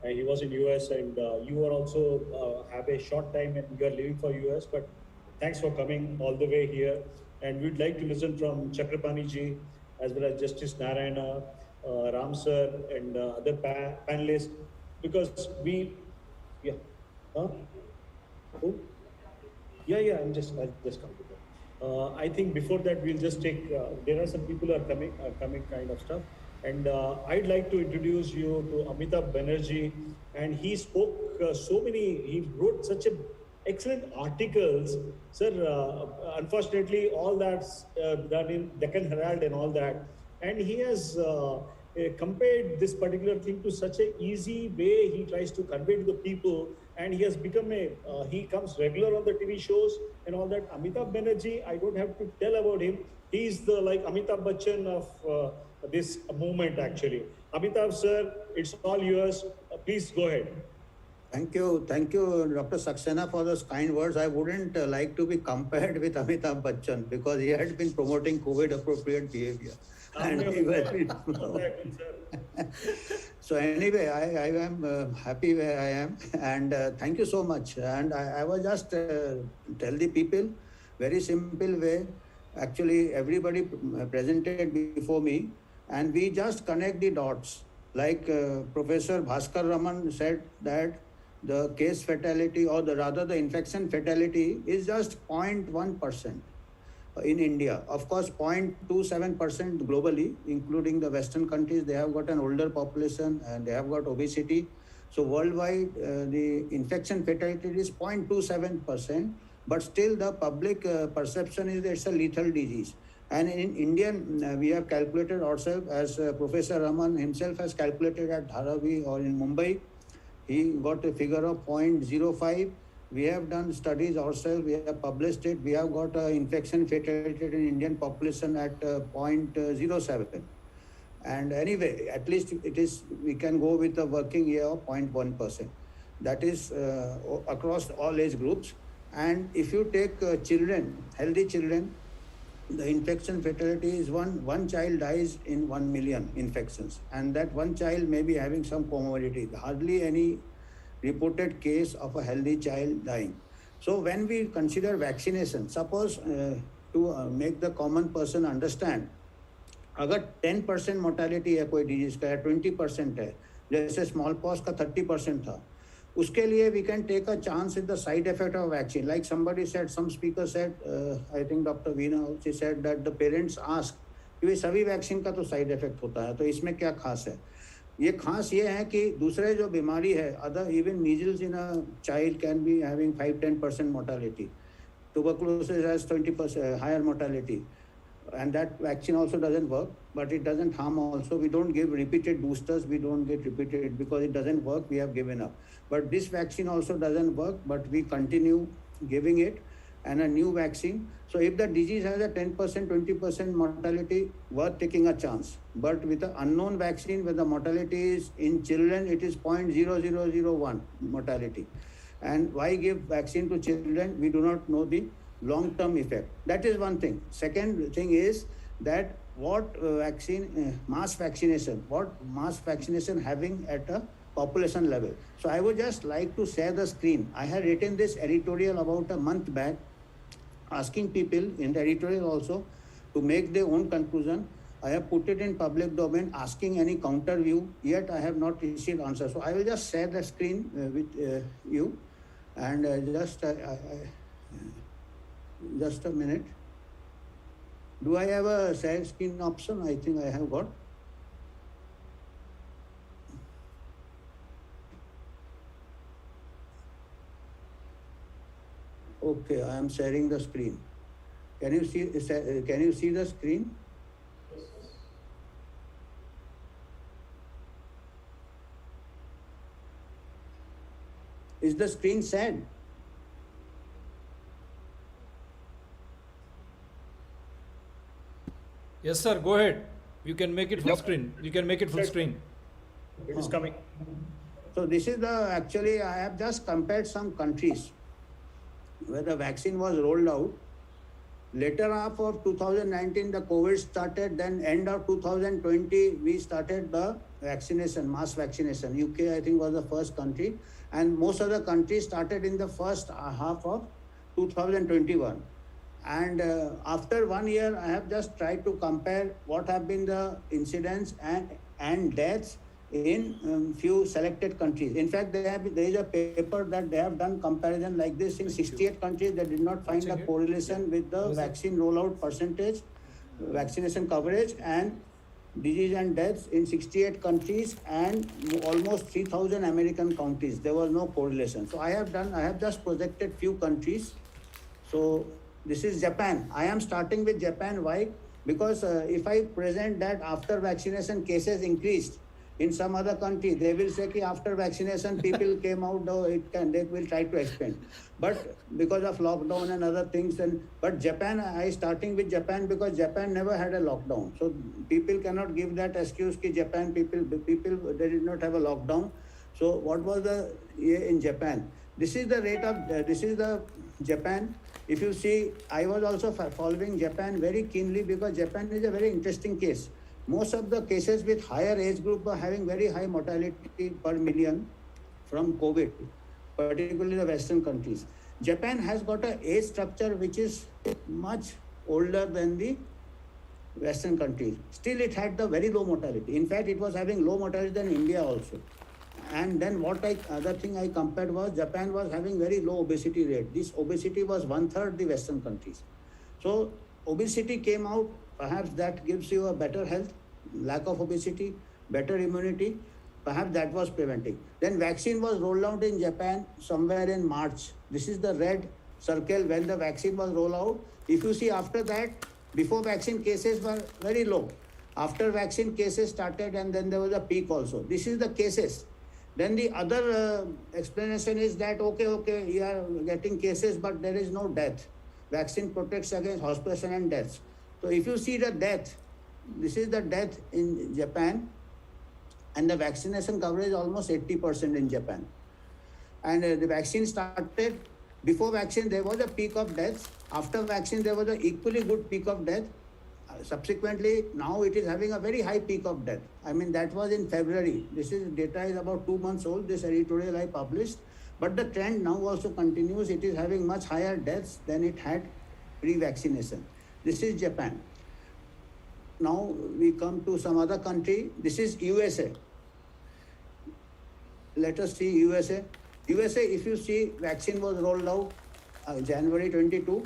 and he was in US, and you are also have a short time and you are leaving for US, but thanks for coming all the way here. And we'd like to listen from Chakrapani ji, as well as Justice Narayana, Ram sir, and other panelists, because yeah, huh? Who? I'll just come to that. I think before that, we'll just take, there are some people who are coming kind of stuff. And I'd like to introduce you to Amitabh Banerjee. And he spoke he wrote such excellent articles. Sir, unfortunately, all that's done in Deccan Herald and all that. And he has compared this particular thing to such a easy way he tries to convey to the people, and he has become he comes regular on the TV shows and all that. Amitabh Banerjee, I don't have to tell about him. He's the like Amitabh Bachchan of this movement actually. Amitabh sir, it's all yours. Please go ahead. Thank you, Dr. Saxena, for those kind words. I wouldn't like to be compared with Amitabh Bachchan because he had been promoting COVID-appropriate behavior. And he was so anyway, I am happy where I am, and thank you so much. And I was just tell the people, very simple way. Actually, everybody presented before me, and we just connect the dots. Like Professor Bhaskar Raman said that the case fatality, or rather the infection fatality, is just 0.1% in India. Of course, 0.27% globally, including the Western countries. They have got an older population and they have got obesity. So worldwide, the infection fatality is 0.27%, but still the public perception is that it's a lethal disease. And in India, we have calculated ourselves, as Professor Raman himself has calculated at Dharavi or in Mumbai. He got a figure of 0.05. We have done studies ourselves, we have published it. We have got infection fatality in Indian population at 0.07. And anyway, at least it is, we can go with a working year of 0.1%. That is across all age groups. And if you take children, healthy children, the infection fatality is one child dies in 1 million infections. And that one child may be having some comorbidity. Hardly any reported case of a healthy child dying. So when we consider vaccination, suppose to make the common person understand, अगर 10% mortality है कोई disease का, 20% है, जैसे smallpox का 30% था, उसके लिए we can take a chance with the side effect of vaccine. Like somebody said, some speaker said, I think Dr. Veena, she said that the parents ask कि भाई सभी वैक्सीन का तो साइड इफेक्ट होता है, तो इसमें क्या खास है? ये खास ये है कि दूसरे जो बीमारी है, other even measles in a child can be having 5-10% mortality. Tuberculosis has 20% higher mortality, and that vaccine also doesn't work, but it doesn't harm also. We don't give repeated boosters, we don't get repeated because it doesn't work, we have given up. But this vaccine also doesn't work, but we continue giving it, and a new vaccine. So if the disease has a 10%, 20% mortality, worth taking a chance. But with the unknown vaccine, where the mortality is in children, it is 0.0001 mortality. And why give vaccine to children? We do not know the long-term effect. That is one thing. Second thing is that what mass vaccination having at a population level. So I would just like to share the screen. I had written this editorial about a month back, asking people in the editorial also to make their own conclusion. I have put it in public domain, asking any counter view, yet I have not received answer. So I will just share the screen with you, and just a minute. Do I have a share screen option? I think I have got. Okay, I am sharing the screen. Can you see the screen? Is the screen shared? Yes, sir. Go ahead. You can make it full screen. You can make it full screen. It is coming. So this is actually I have just compared some countries where the vaccine was rolled out. Later half of 2019, the COVID started. Then end of 2020, we started the vaccination, mass vaccination. UK, I think, was the first country, and most of the countries started in the first half of 2021. And after 1 year, I have just tried to compare what have been the incidents and deaths in few selected countries. In fact, there is a paper that they have done comparison like this in 68 countries. They did not find a correlation with the vaccine rollout percentage, vaccination coverage, and disease and deaths in 68 countries and almost 3,000 American counties. There was no correlation. So I have just projected few countries. So this is Japan. I am starting with Japan. Why? Because if I present that after vaccination cases increased in some other country, they will say that after vaccination people came out, though they will try to explain. But because of lockdown and other things, but Japan, I starting with Japan because Japan never had a lockdown. So people cannot give that excuse that Japan people they did not have a lockdown. So what was the in Japan? This is the rate of this is the Japan. If you see, I was also following Japan very keenly because Japan is a very interesting case. Most of the cases with higher age group are having very high mortality per million from COVID, particularly the Western countries. Japan has got an age structure which is much older than the Western countries. Still, it had the very low mortality. In fact, it was having low mortality than India also. And then other thing I compared was Japan was having very low obesity rate. This obesity was 1/3 the Western countries. So obesity came out. Perhaps that gives you a better health, lack of obesity, better immunity. Perhaps that was preventing. Then vaccine was rolled out in Japan somewhere in March. This is the red circle when the vaccine was rolled out. If you see after that, before vaccine cases were very low. After vaccine cases started and then there was a peak also. This is the cases. Then the other explanation is that, okay, you are getting cases, but there is no death. Vaccine protects against hospitalization and deaths. So if you see the death, this is the death in Japan, and the vaccination coverage is almost 80% in Japan. And the vaccine started, before vaccine there was a peak of deaths. After vaccine there was an equally good peak of death. Subsequently, now it is having a very high peak of death. I mean, that was in February. This is data is about 2 months old, this editorial I published. But the trend now also continues. It is having much higher deaths than it had pre-vaccination. This is Japan. Now we come to some other country. This is USA. Let us see USA. USA, if you see, vaccine was rolled out January 22.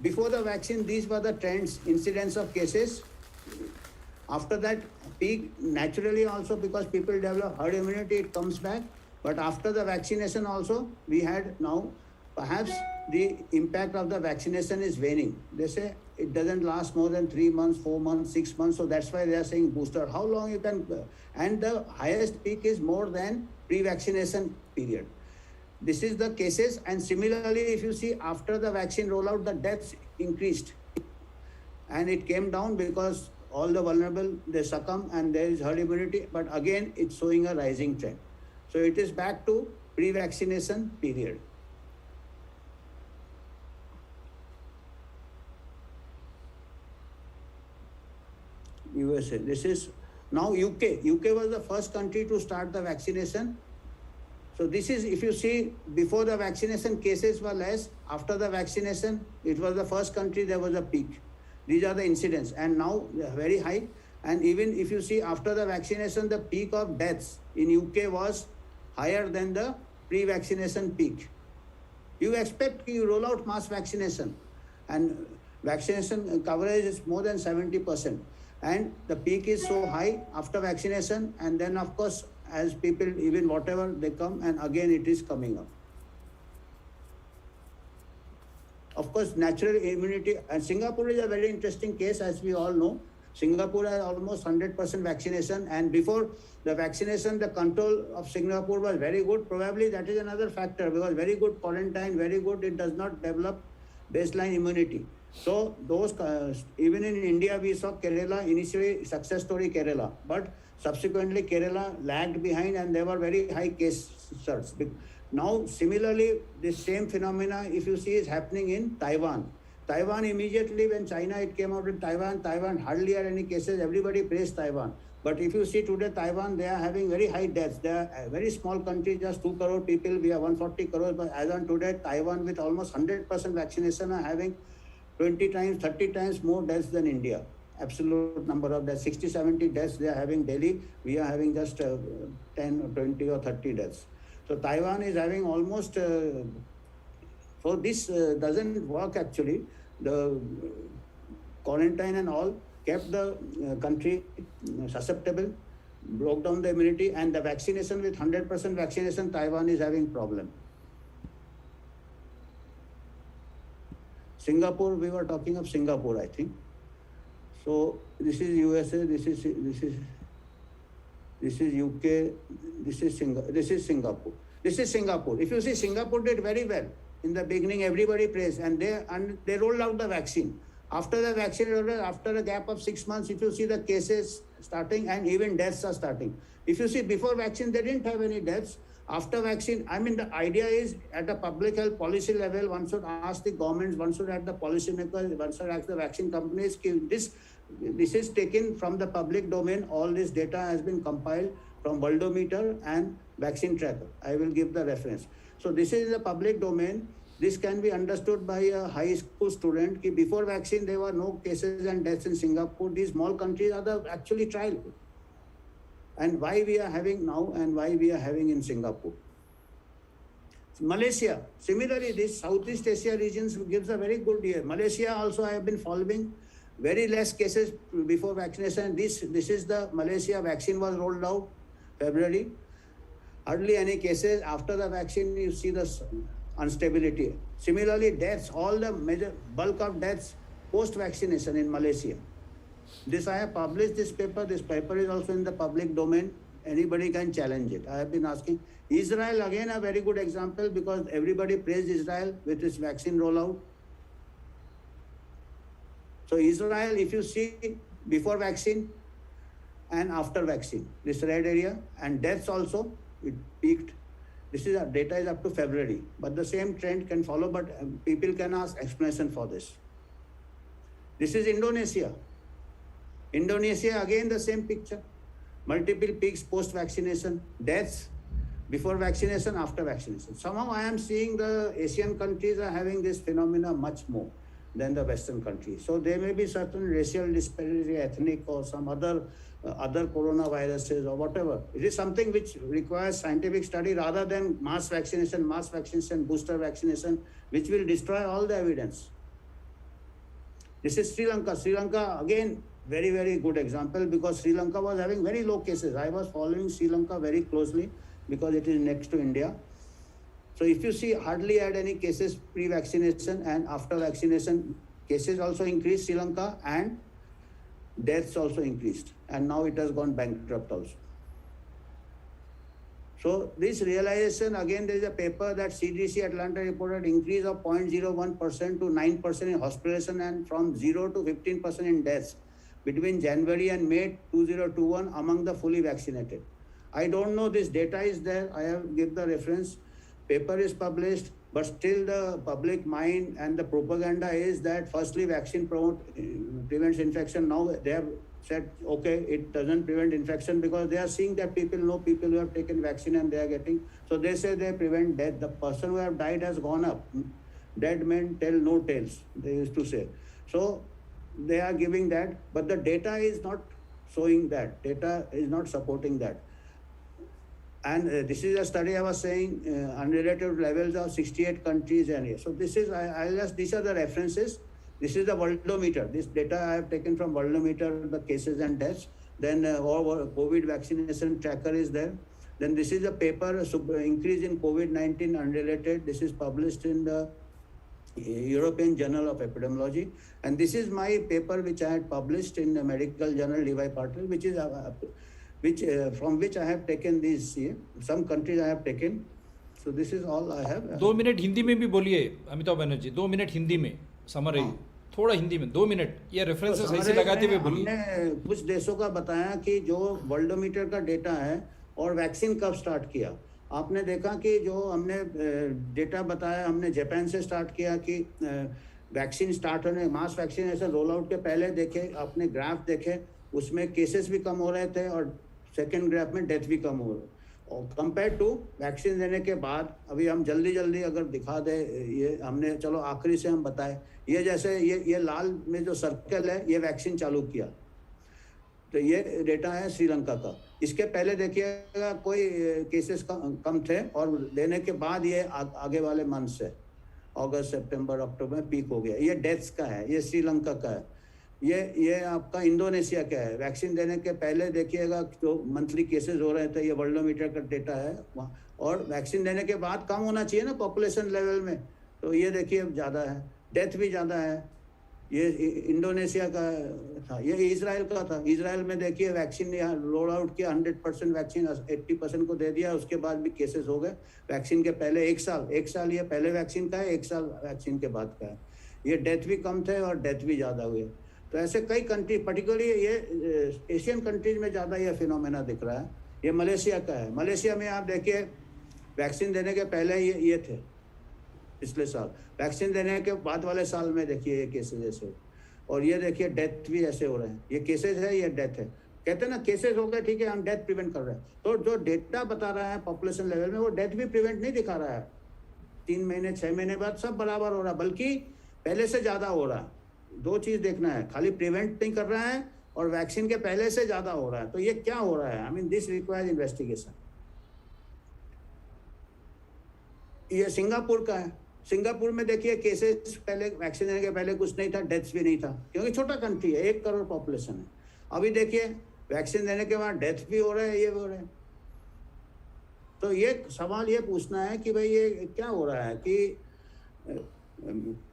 Before the vaccine, these were the trends, incidence of cases. After that, peak naturally also because people develop herd immunity, it comes back. But after the vaccination also, we had now perhaps the impact of the vaccination is waning. They say it doesn't last more than 3 months, 4 months, 6 months. So that's why they are saying booster. How long you can, and the highest peak is more than pre-vaccination period. This is the cases, and similarly, if you see after the vaccine rollout, the deaths increased, and it came down because all the vulnerable they succumb and there is herd immunity. But again, it's showing a rising trend. So it is back to pre-vaccination period. USA. This is now UK. UK was the first country to start the vaccination. So this is, if you see, before the vaccination cases were less. After the vaccination, it was the first country there was a peak. These are the incidents, and now they are very high. And even if you see after the vaccination, the peak of deaths in UK was higher than the pre-vaccination peak. You expect you roll out mass vaccination, and vaccination coverage is more than 70%. And the peak is so high after vaccination, and then of course, as people, even whatever they come, and again it is coming up. Of course, natural immunity, and Singapore is a very interesting case, as we all know. Singapore has almost 100% vaccination, and before the vaccination, the control of Singapore was very good. Probably that is another factor, because very good quarantine, very good, it does not develop baseline immunity. So those, even in India, we saw Kerala, initially success story Kerala, but subsequently Kerala lagged behind and there were very high case surge. Now, similarly, this same phenomena, if you see, is happening in Taiwan. Taiwan immediately when China, it came out in Taiwan, Taiwan hardly had any cases, everybody praised Taiwan. But if you see today Taiwan, they are having very high deaths. They are a very small country, just 2 crore people. We are 140 crores. But as on today, Taiwan with almost 100% vaccination are having 20 times, 30 times more deaths than India. Absolute number of deaths, 60, 70 deaths they are having daily. We are having just 10 or 20 or 30 deaths. So Taiwan is having almost, so this doesn't work actually. The quarantine and all kept the country susceptible, broke down the immunity, and the vaccination with 100% vaccination, Taiwan is having problem. Singapore, we were talking of Singapore, I think. So this is USA, this is UK, this is Singapore. This is Singapore. If you see, Singapore did very well. In the beginning, everybody praised, and they rolled out the vaccine. After the vaccine, after a gap of 6 months, if you see the cases starting and even deaths are starting. If you see before vaccine, they didn't have any deaths. After vaccine, I mean, the idea is at a public health policy level, one should ask the governments, one should ask the policymakers, one should ask the vaccine companies. This is taken from the public domain. All this data has been compiled from Worldometer and Vaccine Tracker. I will give the reference. So this is the public domain. This can be understood by a high school student. Before vaccine, there were no cases and deaths in Singapore. These small countries are the actually trial. And why we are having now and why we are having in Singapore. Malaysia, similarly, this Southeast Asia regions gives a very good year. Malaysia also I have been following. Very less cases before vaccination. This is the Malaysia vaccine was rolled out February. Hardly any cases. After the vaccine, you see the instability. Similarly, deaths, all the major bulk of deaths post-vaccination in Malaysia. This I have published this paper. This paper is also in the public domain. Anybody can challenge it. I have been asking. Israel, again, a very good example because everybody praised Israel with its vaccine rollout. So Israel, if you see before vaccine and after vaccine, this red area, and deaths also, it peaked. This is data is up to February, but the same trend can follow, but people can ask explanation for this. This is Indonesia. Indonesia, again the same picture. Multiple peaks post-vaccination, deaths before vaccination, after vaccination. Somehow I am seeing the Asian countries are having this phenomena much more than the Western countries. So there may be certain racial disparity, ethnic or some other coronaviruses or whatever. It is something which requires scientific study rather than mass vaccination, booster vaccination, which will destroy all the evidence. This is Sri Lanka. Sri Lanka, again, very, very good example because Sri Lanka was having very low cases. I was following Sri Lanka very closely because it is next to India. So if you see, hardly had any cases pre-vaccination and after vaccination, cases also increased Sri Lanka and deaths also increased. And now it has gone bankrupt also. So this realization, again, there is a paper that CDC Atlanta reported increase of 0.01% to 9% in hospitalization and from 0 to 15% in deaths between January and May 2021 among the fully vaccinated. I don't know, this data is there. I have given the reference. Paper is published, but still the public mind and the propaganda is that firstly vaccine prevents infection. Now they have said, okay, it doesn't prevent infection because they are seeing that people who have taken vaccine and they are getting. So they say they prevent death. The person who have died has gone up. Dead men tell no tales, they used to say. So they are giving that, but the data is not showing that. Data is not supporting that. And this is a study I was saying, unrelated levels of 68 countries and here. So this is, these are the references. This is the Worldometer. This data I have taken from Worldometer, the cases and deaths. Then COVID vaccination tracker is there. Then this is a paper, increase in COVID-19 unrelated. This is published in the European Journal of Epidemiology. And this is my paper which I had published in the medical journal Levi Patel, which is from which I have taken these, some countries I have taken. So this is all I have. 2 minute Hindi में भी बोलिए Amitabh Banerjee, 2 minute Hindi में summary, थोड़ा हिंदी में 2 minute ये references ऐसे लगाते हुए बोलिए. हमने कुछ देशों का बताया कि जो वर्ल्डोमीटर का डेटा है और वैक्सीन कब स्टार्ट किया. आपने देखा कि जो हमने डेटा बताया, हमने जापान से स्टार्ट किया कि वैक्सीन स्टार्ट होने, मास वैक्सीनेशन रोल आउट के पहले देखे, आपने ग्राफ देखे उसमें केसेस भी कम हो रहे थे और सेकेंड ग्राफ में डेथ भी कम हो रहे, और कंपेयर टू वैक्सीन देने के बाद अभी हम जल्दी अगर दिखा दे, ये हमने चलो आखिरी से हम बताए, ये जैसे ये लाल में जो सर्कल है ये वैक्सीन चालू किया, तो ये डेटा है श्रीलंका का। इसके पहले देखिएगा कोई केसेस कम थे और देने के बाद ये आगे वाले मंथ्स है, अगस्त सितंबर अक्टूबर में पीक हो गया। ये डेथ्स का है, ये श्रीलंका का है, ये आपका इंडोनेशिया का है। वैक्सीन देने के पहले देखिएगा जो मंथली केसेस हो रहे थे, ये वर्ल्डोमीटर का डेटा है वहाँ, और वैक्सीन देने के बाद कम होना चाहिए ना पॉपुलेशन लेवल में, तो ये देखिए ज़्यादा है, डेथ भी ज़्यादा है। ये इंडोनेशिया का था, ये इजराइल का था। इजराइल में देखिए वैक्सीन यहाँ रोल आउट किया, 100% वैक्सीन 80% को दे दिया, उसके बाद भी केसेस हो गए। वैक्सीन के पहले एक साल ये पहले वैक्सीन का है, 1 साल वैक्सीन के बाद का है। ये डेथ भी कम थे और डेथ भी ज़्यादा हुए। तो ऐसे कई कंट्री, पर्टिकुलरली ये एशियन कंट्रीज में ज़्यादा ये फिनोमेना दिख रहा है। ये मलेशिया का है। मलेशिया में आप देखिए वैक्सीन देने के पहले ये थे पिछले साल, वैक्सीन देने के बाद वाले साल में देखिए ये केसेज ऐसे, और ये देखिए डेथ भी ऐसे हो रहे हैं। ये केसेज है, ये डेथ है। कहते हैं ना केसेज हो गए ठीक है, हम डेथ प्रिवेंट कर रहे हैं, तो जो डेटा बता रहा है पॉपुलेशन लेवल में वो डेथ भी प्रिवेंट नहीं दिखा रहा है। 3 महीने 6 महीने बाद सब बराबर हो रहा है, बल्कि पहले से ज़्यादा हो रहा है। 2 चीज़ देखना है, खाली प्रिवेंट नहीं कर रहा है और वैक्सीन के पहले से ज़्यादा हो रहा है। तो ये क्या हो रहा है? I mean this requires investigation. ये सिंगापुर का है। सिंगापुर में देखिए केसेस पहले वैक्सीन देने के पहले कुछ नहीं था, डेथ्स भी नहीं था, क्योंकि छोटा कंट्री है, 1 करोड़ पॉपुलेशन है। अभी देखिए वैक्सीन देने के बाद डेथ भी हो रहे हैं, ये भी हो रहे हैं। तो ये सवाल ये पूछना है कि भाई ये क्या हो रहा है कि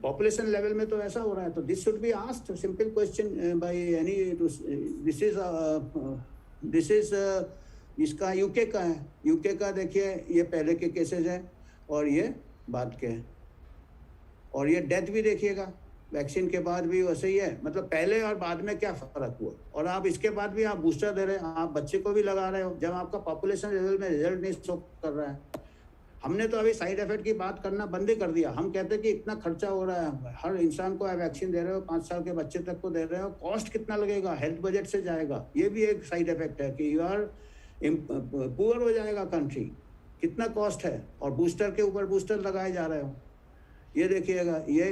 पॉपुलेशन लेवल में तो ऐसा हो रहा है, तो this should be asked simple question by any. This is इसका यूके का है। यूके का देखिए ये पहले के केसेज हैं और ये बाद के हैं, और ये डेथ भी देखिएगा वैक्सीन के बाद भी वैसे ही है। मतलब पहले और बाद में क्या फ़र्क हुआ, और आप इसके बाद भी आप बूस्टर दे रहे हैं, आप बच्चे को भी लगा रहे हो जब आपका पॉपुलेशन लेवल में रिजल्ट नहीं शो कर रहा है। हमने तो अभी साइड इफेक्ट की बात करना बंद ही कर दिया। हम कहते हैं कि इतना खर्चा हो रहा है, हर इंसान को वैक्सीन दे रहे हो, 5 साल के बच्चे तक को दे रहे हो, कॉस्ट कितना लगेगा, हेल्थ बजट से जाएगा। ये भी एक साइड इफेक्ट है कि यू आर पुअर हो जाएगा कंट्री, कितना कॉस्ट है, और बूस्टर के ऊपर बूस्टर लगाए जा रहे हो। ये देखिएगा ये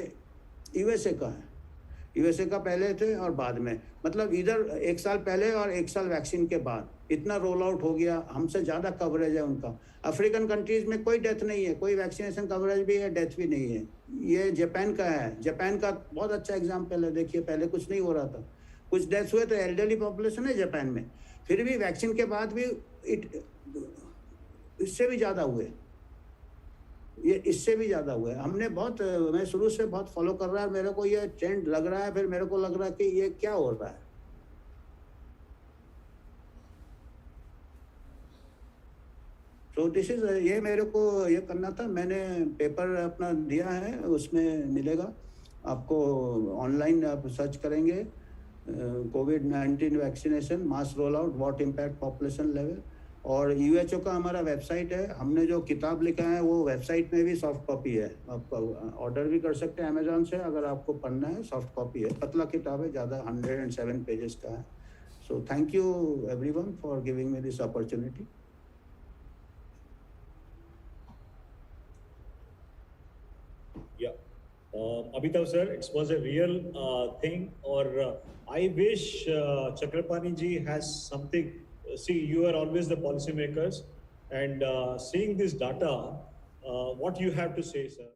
यूएसए का है। यूएसए का पहले थे और बाद में, मतलब इधर 1 साल पहले और 1 साल वैक्सीन के बाद इतना रोल आउट हो गया, हमसे ज़्यादा कवरेज है उनका। अफ्रीकन कंट्रीज़ में कोई डेथ नहीं है, कोई वैक्सीनेशन कवरेज भी है, डेथ भी नहीं है। ये जापान का है। जापान का बहुत अच्छा एग्जाम्पल है। देखिए पहले कुछ नहीं हो रहा था, कुछ डेथ्स हुए, तो एल्डरली पॉपुलेशन है जापान में, फिर भी वैक्सीन के बाद भी इससे भी ज़्यादा हुए, ये इससे भी ज़्यादा हुए। हमने बहुत, मैं शुरू से बहुत फॉलो कर रहा है, मेरे को ये ट्रेंड लग रहा है, फिर मेरे को लग रहा है कि ये क्या हो रहा है। तो दिस इज, ये मेरे को ये करना था। मैंने पेपर अपना दिया है, उसमें मिलेगा आपको, ऑनलाइन आप सर्च करेंगे कोविड-19 vaccination mass roll out what impact population level, और यूएचओ का हमारा वेबसाइट है। हमने जो किताब लिखा है वो वेबसाइट में भी सॉफ्ट कॉपी है, आप ऑर्डर भी कर सकते हैं अमेजोन से अगर आपको पढ़ना है। सॉफ्ट कॉपी है, पतला किताब है, ज़्यादा 107 पेजेस का है। So thank you everyone for giving me this opportunity. Abhitav sir, it was a real thing, or I wish Chakrapani ji has something. See, you are always the policymakers, and seeing this data, what you have to say, sir?